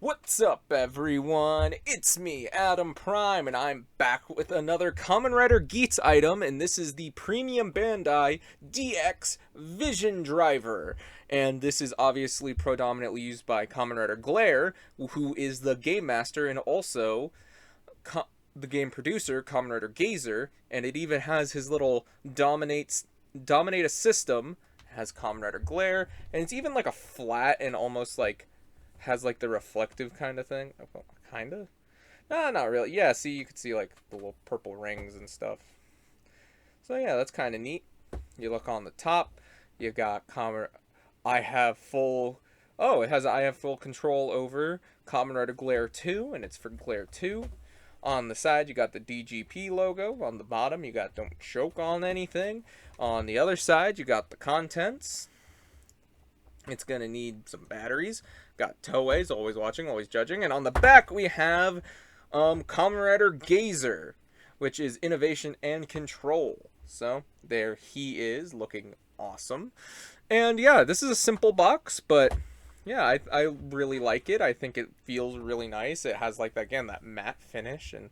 What's up, everyone? It's me, Adam Prime, and I'm back with another Kamen Rider Geats item, and this is the Premium Bandai DX Vision Driver. And this is obviously predominantly used by Kamen Rider Glare, who is the game master and also the game producer, Kamen Rider Gazer, and it even has his little dominate a system. It has Kamen Rider Glare, and it's even like a flat and almost like has like the reflective kind of thing. Kind of? No, not really. Yeah, see, you can see like the little purple rings and stuff. So yeah, that's kind of neat. You look on the top, you got I have full control over Kamen Rider Glare 2, and it's for Glare 2. On the side, you got the DGP logo. On the bottom, you got Don't Choke on Anything. On the other side, you got the contents. It's going to need some batteries. Got Toei's, always watching, always judging. And on the back, we have Kamen Rider Gazer, which is innovation and control. So there he is, looking awesome. And yeah, this is a simple box, but yeah, I really like it. I think it feels really nice. It has like, again, that matte finish, and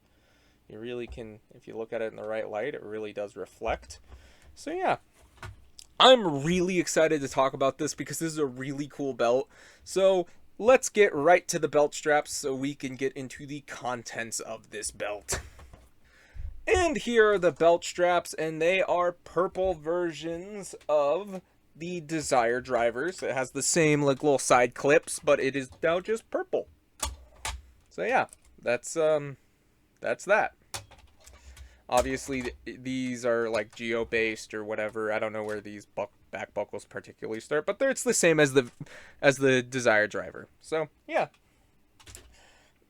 you really can, if you look at it in the right light, it really does reflect. So yeah. I'm really excited to talk about this because this is a really cool belt. So let's get right to the belt straps so we can get into the contents of this belt. And here are the belt straps, and they are purple versions of the Desire drivers. It has the same like little side clips, but it is now just purple. So yeah, that's that. Obviously, these are like geo-based or whatever. I don't know where these back buckles particularly start, but it's the same as the Desire driver. So yeah,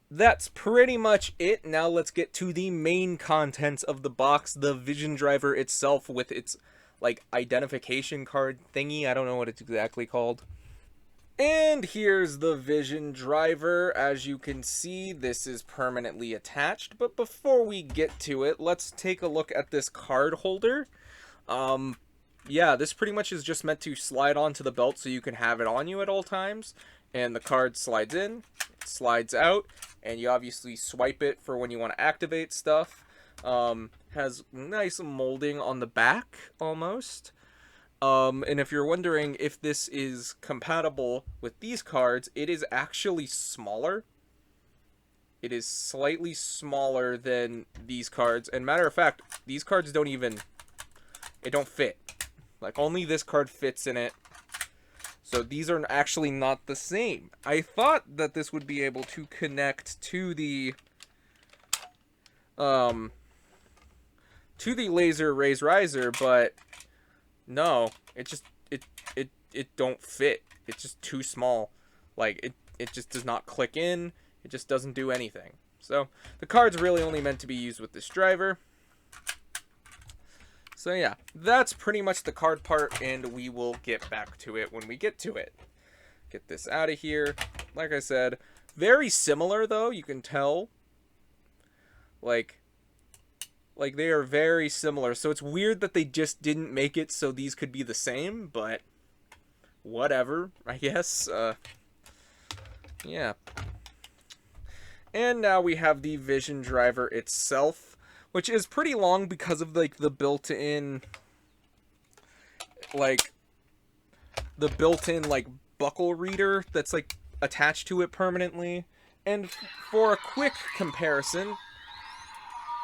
that's pretty much it. Now let's get to the main contents of the box: the Vision driver itself with its like identification card thingy. I don't know what it's exactly called. And here's the Vision driver. As you can see, this is permanently attached. But before we get to it, let's take a look at this card holder. Yeah, this pretty much is just meant to slide onto the belt so you can have it on you at all times. And the card slides in, it slides out, and you obviously swipe it for when you want to activate stuff. Has nice molding on the back, almost. And if you're wondering if this is compatible with these cards, it is actually smaller. It is slightly smaller than these cards. And matter of fact, these cards don't fit. Like, only this card fits in it. So these are actually not the same. I thought that this would be able to connect to the laser raise riser, but no, it don't fit. It's just too small. Like, it just does not click in. It just doesn't do anything. So the card's really only meant to be used with this driver. So yeah, that's pretty much the card part, and we will get back to it when we get to it. Get this out of here. Like I said, very similar though, you can tell. Like they are very similar. So it's weird that they just didn't make it so these could be the same, but whatever, I guess. Yeah. And now we have the Vision driver itself, which is pretty long because of like the built-in buckle reader that's like attached to it permanently. And for a quick comparison,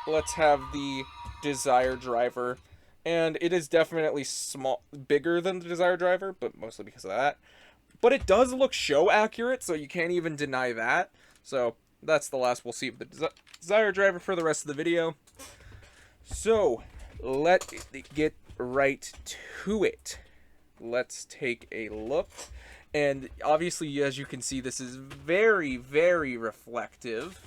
let's have the Desire driver, and it is definitely bigger than the Desire driver, but mostly because of that. But it does look show accurate, so you can't even deny that. So that's the last we'll see of the Desire driver for the rest of the video. So let's get right to it. Let's take a look. And obviously, as you can see, this is very, very reflective.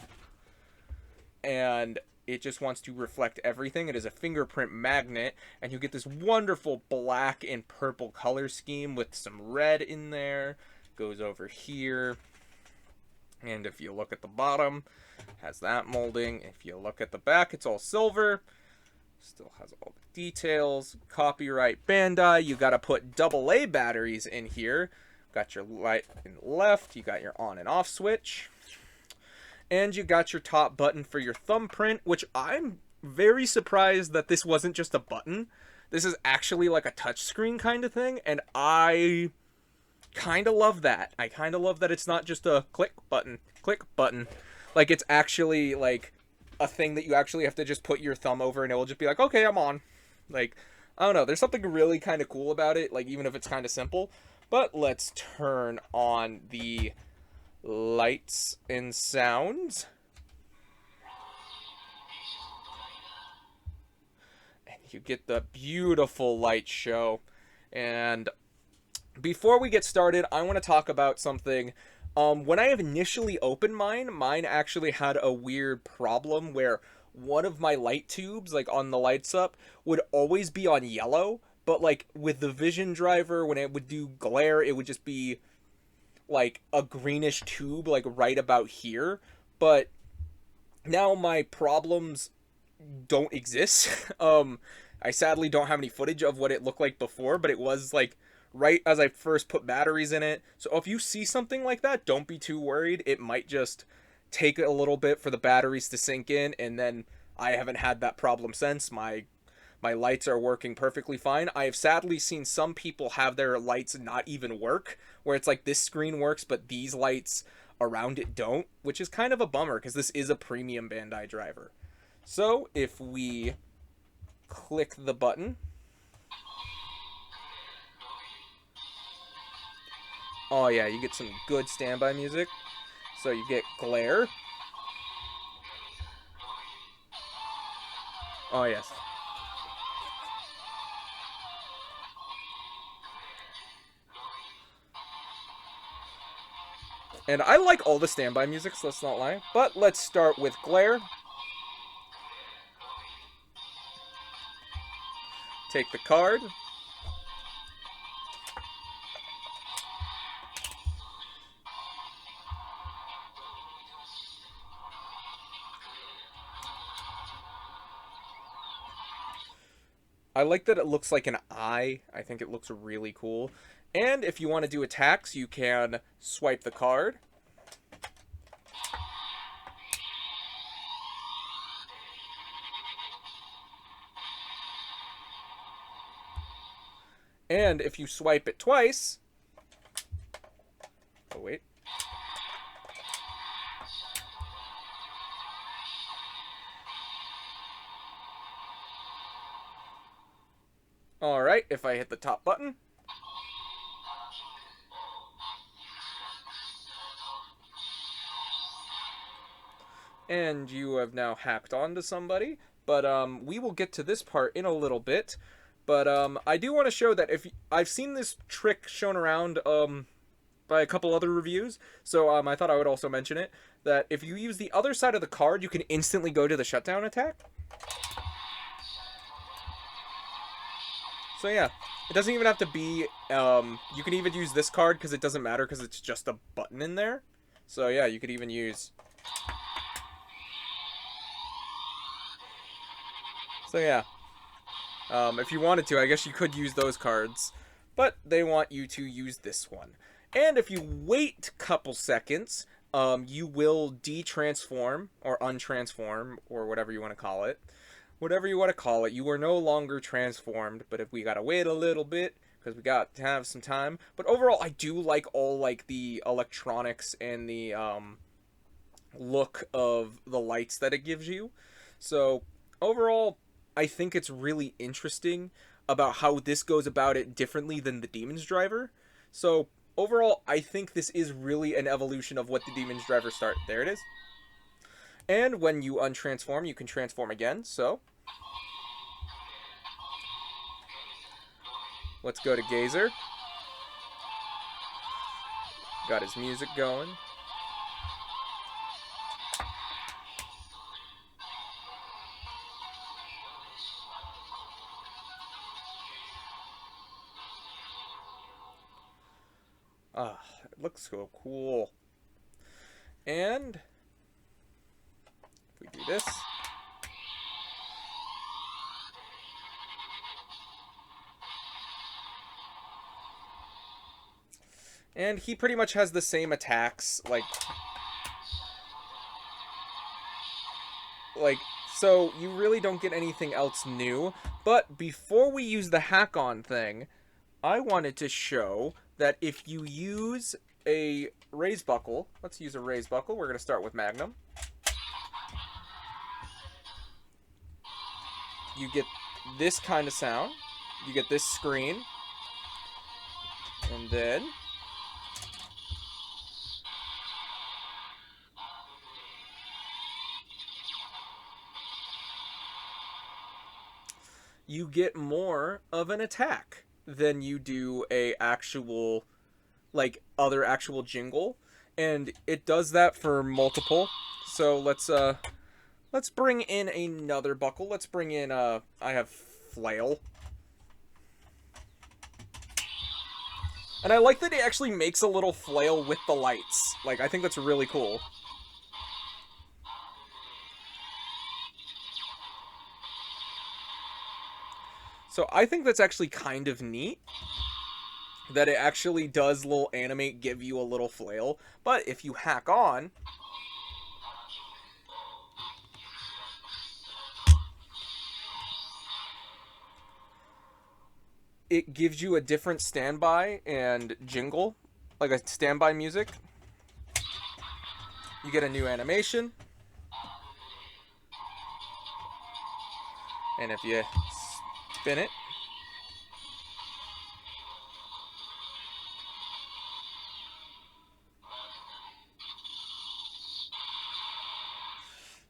And it just wants to reflect everything. It is a fingerprint magnet, and you get this wonderful black and purple color scheme with some red in there. Goes over here. And if you look at the bottom, has that molding. If you look at the back, it's all silver. Still has all the details. Copyright Bandai. You gotta put AA batteries in here. Got your light in the left. You got your on and off switch. And you got your top button for your thumbprint, which I'm very surprised that this wasn't just a button. This is actually like a touchscreen kind of thing, and I kind of love that. I kind of love that it's not just a click button. Like, it's actually like a thing that you actually have to just put your thumb over and it will just be like, okay, I'm on. Like, I don't know, there's something really kind of cool about it, like, even if it's kind of simple. But let's turn on the lights and sounds. And you get the beautiful light show. And before we get started, I want to talk about something. When I have initially opened mine actually had a weird problem where one of my light tubes, like on the lights up, would always be on yellow, but like with the vision driver, when it would do glare, it would just be like a greenish tube, like right about here. But now my problems don't exist. I sadly don't have any footage of what it looked like before, but it was like right as I first put batteries in it. So if you see something like that, don't be too worried. It might just take a little bit for the batteries to sink in, and then I haven't had that problem since. My lights are working perfectly fine. I have sadly seen some people have their lights not even work, where it's like this screen works, but these lights around it don't, which is kind of a bummer because this is a premium Bandai driver. So if we click the button, oh yeah, you get some good standby music. So you get glare. Oh yes. And I like all the standby music, so let's not lie. But let's start with glare. Take the card. I like that it looks like an eye. I think it looks really cool. And if you want to do attacks, you can swipe the card. And if you swipe it twice... Oh, wait. Alright, if I hit the top button... And you have now hacked onto somebody. But we will get to this part in a little bit. But I do want to show that if I've seen this trick shown around by a couple other reviews, so I thought I would also mention it, that if you use the other side of the card, you can instantly go to the shutdown attack. So yeah, it doesn't even have to be, you can even use this card because it doesn't matter because it's just a button in there. So yeah, you could even use... So yeah, if you wanted to, I guess you could use those cards, but they want you to use this one. And if you wait a couple seconds, you will de-transform, or untransform, or whatever you want to call it. Whatever you want to call it, you are no longer transformed, but if we gotta wait a little bit, because we got to have some time. But overall, I do like all, like, the electronics and the, look of the lights that it gives you. So, overall, I think it's really interesting about how this goes about it differently than the Demon's Driver. So, overall, I think this is really an evolution of what the Demon's Driver start. There it is. And when you untransform, you can transform again, so... Let's go to Gazer. Got his music going. Ah, it looks so cool. And if we do this, and he pretty much has the same attacks, like, Like, so you really don't get anything else new. But before we use the hack-on thing, I wanted to show that if you use a raise buckle, let's use a raise buckle. We're going to start with Magnum. You get this kind of sound. You get this screen. And then you get more of an attack than you do a actual, like, other actual jingle, and it does that for multiple. So let's bring in another buckle. Let's bring in I have flail. And I like that it actually makes a little flail with the lights. Like, I think that's really cool. So I think that's actually kind of neat, that it actually does little animate, give you a little flail. But if you hack on, it gives you a different standby and jingle, like a standby music. You get a new animation. And if you spin it,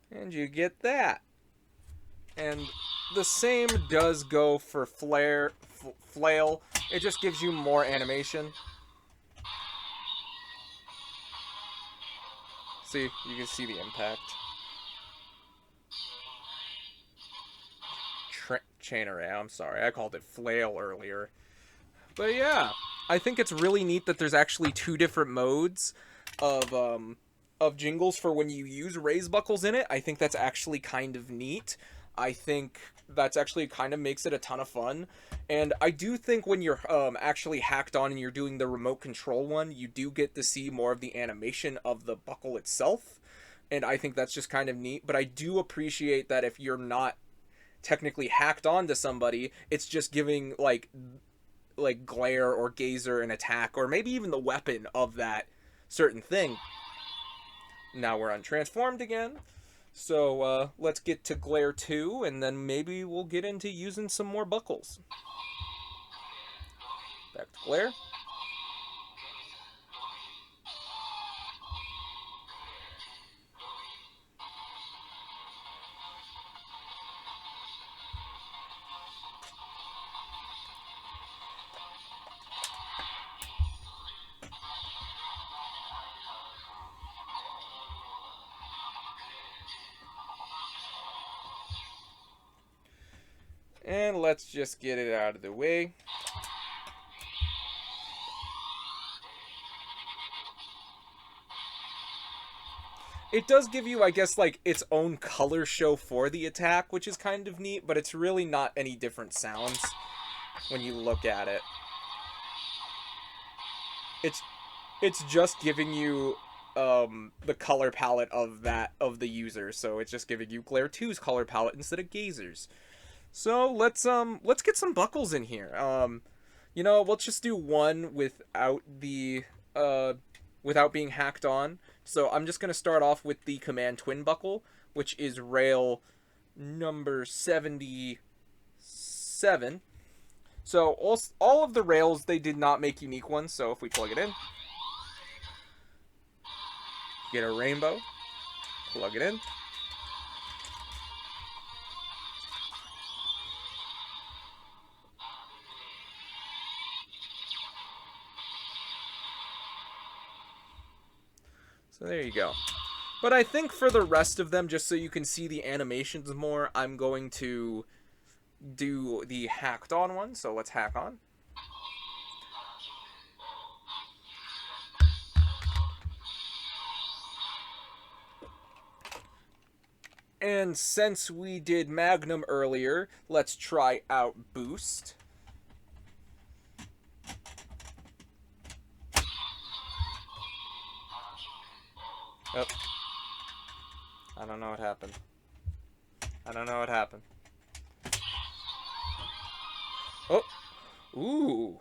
and you get that. And the same does go for flail. It just gives you more animation. See, you can see the impact. Chain array, I'm sorry. I called it flail earlier. But yeah, I think it's really neat that there's actually two different modes of jingles for when you use raise buckles in it. I think that's actually kind of neat. I think that's actually kind of makes it a ton of fun. And I do think when you're actually hacked on and you're doing the remote control one, you do get to see more of the animation of the buckle itself. And I think that's just kind of neat. But I do appreciate that if you're not technically hacked onto somebody, it's just giving like glare or gazer an attack, or maybe even the weapon of that certain thing. Now we're untransformed again. So let's get to glare 2, and then maybe we'll get into using some more buckles. Back to glare. And let's just get it out of the way. It does give you, I guess, like, its own color show for the attack, which is kind of neat, but it's really not any different sounds when you look at it. It's just giving you the color palette of the user, so it's just giving you Glare 2's color palette instead of Gazer's. So let's get some buckles in here. You know, let's just do one without the without being hacked on. So I'm just gonna start off with the Command Twin buckle, which is rail number 77. So all of the rails, they did not make unique ones. So if we plug it in, get a rainbow, plug it in. So there you go. But I think for the rest of them, just so you can see the animations more, I'm going to do the hacked on one. So let's hack on. And since we did Magnum earlier, let's try out Boost. Oh. I don't know what happened. I don't know what happened. Oh! Ooh!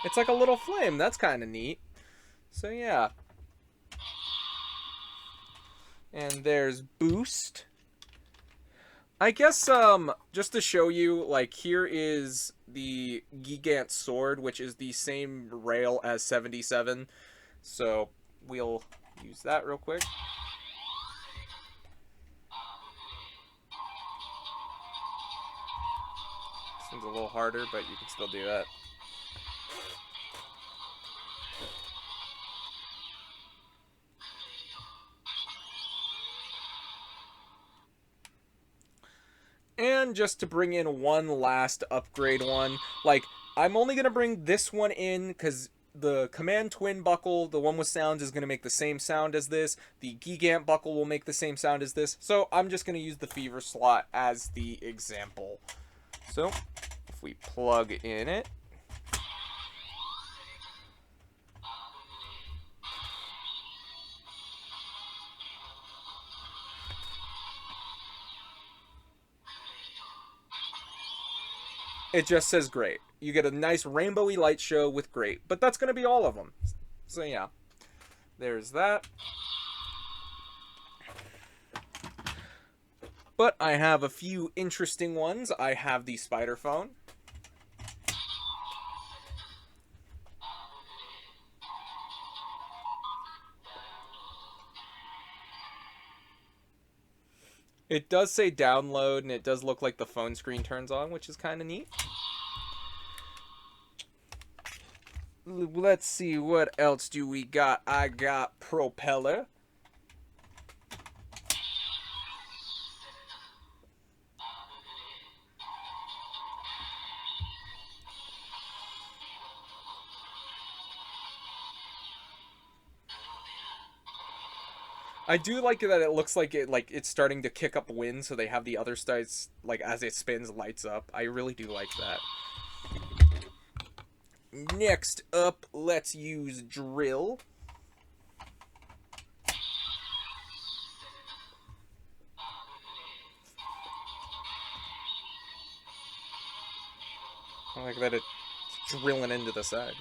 It's like a little flame. That's kind of neat. So yeah. And there's Boost. I guess, just to show you, like, here is the Gigant Sword, which is the same rail as 77. So, we'll use that real quick. This one's a little harder, but you can still do that. And just to bring in one last upgrade one, like, I'm only going to bring this one in because the Command Twin Buckle, the one with sounds, is going to make the same sound as this. The Gigant Buckle will make the same sound as this. So I'm just going to use the Fever slot as the example. So if we plug in it, it just says great. You get a nice rainbowy light show with great, but that's going to be all of them. So yeah, there's that. But I have a few interesting ones. I have the Spider Phone. It does say download, and it does look like the phone screen turns on, which is kind of neat. Let's see, what else do we got? I got Propeller. I do like that it looks like it's starting to kick up wind, so they have the other sides, like, as it spins, lights up. I really do like that. Next up, let's use Drill. I like that it's drilling into the side.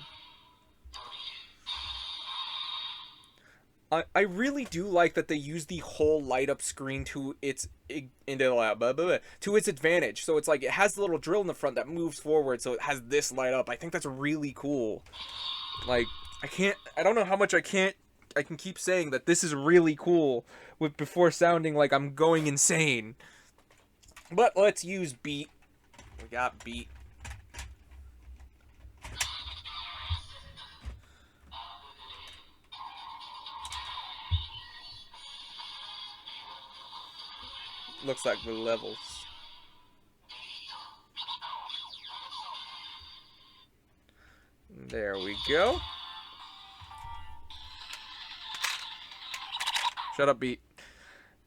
I really do like that they use the whole light up screen to its advantage. So it's like it has the little drill in the front that moves forward, so it has this light up. I think that's really cool. Like, I don't know how much I can keep saying that this is really cool with before sounding like I'm going insane. But let's use Beat. We got Beat. Looks like the levels. There we go. Shut up, Beat.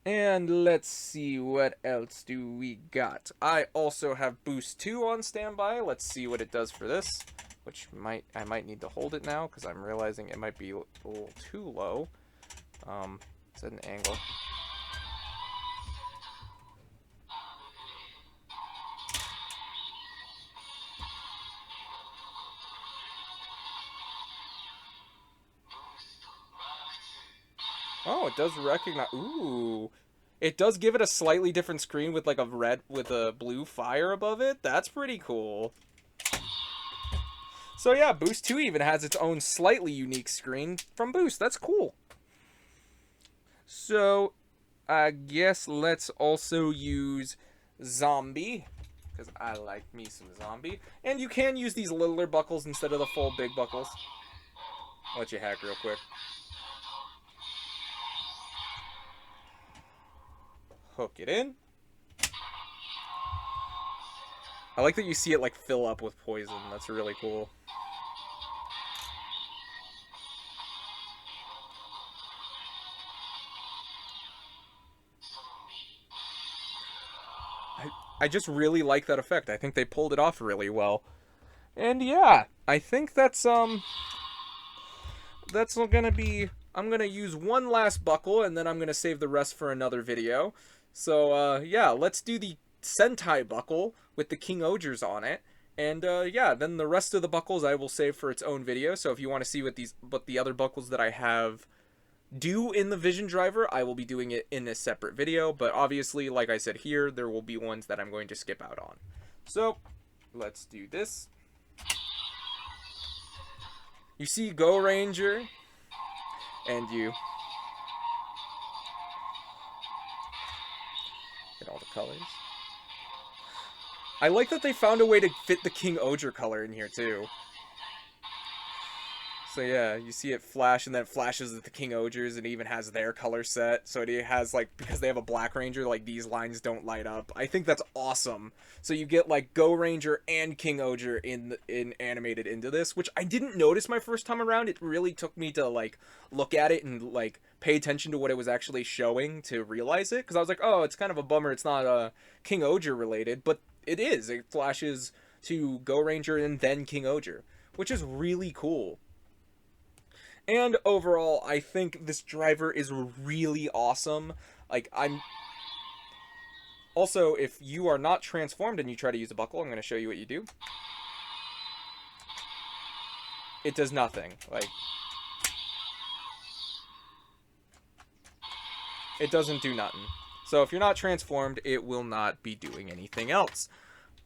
And let's see, what else do we got? I also have Boost 2 on standby. Let's see what it does for this. Which I might need to hold it now because I'm realizing it might be a little too low. Set an angle. Oh, it does recognize. Ooh. It does give it a slightly different screen with like a blue fire above it. That's pretty cool. So yeah, Boost 2 even has its own slightly unique screen from Boost. That's cool. So I guess let's also use Zombie, because I like me some Zombie. And you can use these littler buckles instead of the full big buckles. I'll let you hack real quick. Hook it in. I like that you see it like fill up with poison. That's really cool. I just really like that effect. I think they pulled it off really well. And yeah, I think that's gonna be. I'm gonna use one last buckle, and then I'm gonna save the rest for another video. So yeah, let's do the Sentai buckle with the King Ogres on it. And yeah, then the rest of the buckles I will save for its own video. So if you want to see what the other buckles that I have do in the Vision Driver, I will be doing it in a separate video. But obviously, like I said here, there will be ones that I'm going to skip out on. So let's do this. You see Go Ranger, and you get all the colors. I like that they found a way to fit the King Ogre color in here too. So yeah, you see it flash, and then it flashes at the King Ogres, and it even has their color set. So it has, like, because they have a Black Ranger, like, these lines don't light up. I think that's awesome. So you get, like, Go Ranger and King Ogre in animated into this, which I didn't notice my first time around. It really took me to, like, look at it and, like, pay attention to what it was actually showing to realize it. Because I was like, oh, it's kind of a bummer it's not King Ogre related, but it is. It flashes to Go Ranger and then King Ogre, which is really cool. And overall, I think this driver is really awesome. Like, I'm... Also, if you are not transformed and you try to use a buckle, I'm going to show you what you do. It does nothing. Like, it doesn't do nothing. So if you're not transformed, it will not be doing anything else.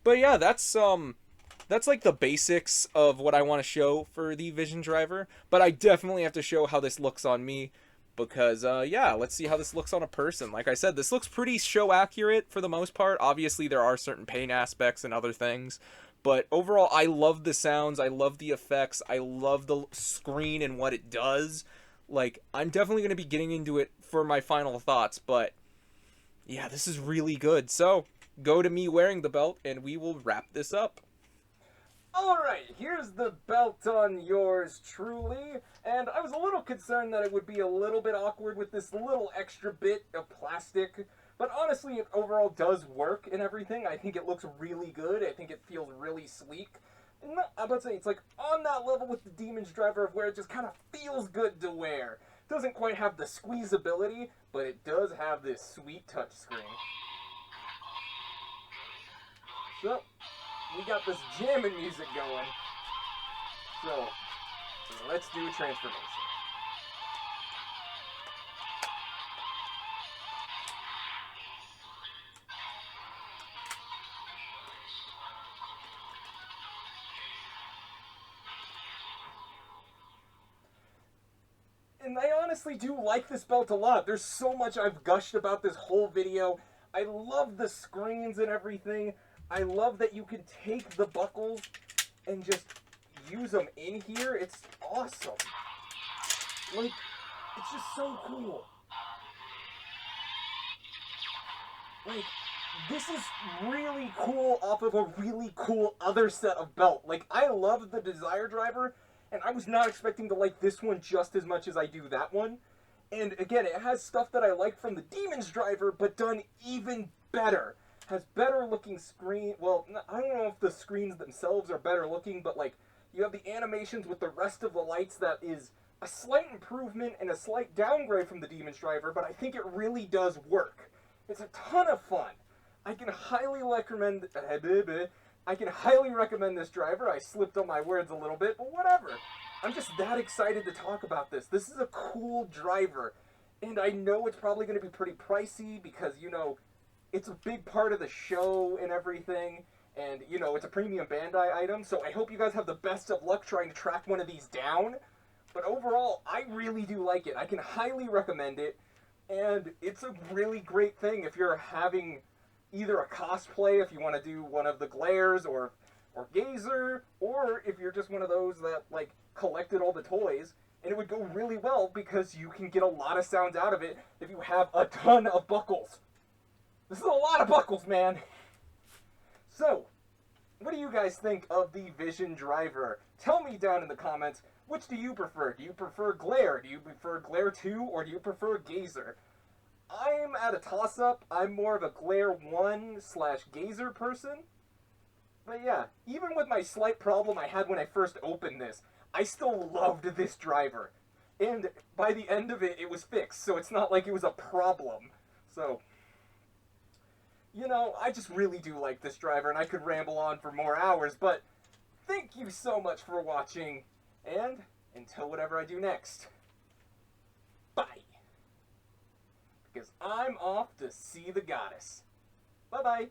But yeah, that's like the basics of what I want to show for the Vision Driver, but I definitely have to show how this looks on me, because yeah, let's see how this looks on a person. Like I said, this looks pretty show accurate for the most part. Obviously there are certain paint aspects and other things, but overall I love the sounds, I love the effects, I love the screen and what it does. Like, I'm definitely going to be getting into it for my final thoughts, but yeah, this is really good. So go to me wearing the belt and we will wrap this up. Alright, here's the belt on yours truly, and I was a little concerned that it would be a little bit awkward with this little extra bit of plastic, but honestly it overall does work and everything. I think it looks really good, I think it feels really sleek. And I'm about to say, it's like on that level with the Demon's Driver of where it just kind of feels good to wear. Doesn't quite have the squeezability, but it does have this sweet touch screen. So, we got this jamming music going. So, let's do a transformation. And I honestly do like this belt a lot. There's so much I've gushed about this whole video. I love the screens and everything. I love that you can take the buckles and just use them in here. It's awesome. Like, it's just so cool. Like, this is really cool off of a really cool other set of belt. Like, I love the Desire Driver, and I was not expecting to like this one just as much as I do that one. And again, it has stuff that I like from the Demon's Driver, but done even better. Has better looking screen. Well, I don't know if the screens themselves are better looking, but like, you have the animations with the rest of the lights that is a slight improvement and a slight downgrade from the Demon's Driver, but I think it really does work. It's a ton of fun. I can highly recommend this driver. I slipped on my words a little bit, but whatever. I'm just that excited to talk about this. This is a cool driver, and I know it's probably going to be pretty pricey because, you know, it's a big part of the show and everything, and, you know, it's a premium Bandai item, so I hope you guys have the best of luck trying to track one of these down. But overall, I really do like it. I can highly recommend it, and it's a really great thing if you're having either a cosplay, if you want to do one of the glares, or Gazer, or if you're just one of those that, like, collected all the toys, and it would go really well because you can get a lot of sounds out of it if you have a ton of buckles. This is a lot of buckles, man. So, what do you guys think of the Vision Driver? Tell me down in the comments, which do you prefer? Do you prefer Glare? Do you prefer Glare 2, or do you prefer Gazer? I'm at a toss-up. I'm more of a Glare 1 slash Gazer person. But yeah, even with my slight problem I had when I first opened this, I still loved this driver. And by the end of it, it was fixed, so it's not like it was a problem. So, you know, I just really do like this driver, and I could ramble on for more hours, but thank you so much for watching, and until whatever I do next, bye. Because I'm off to see the goddess. Bye-bye.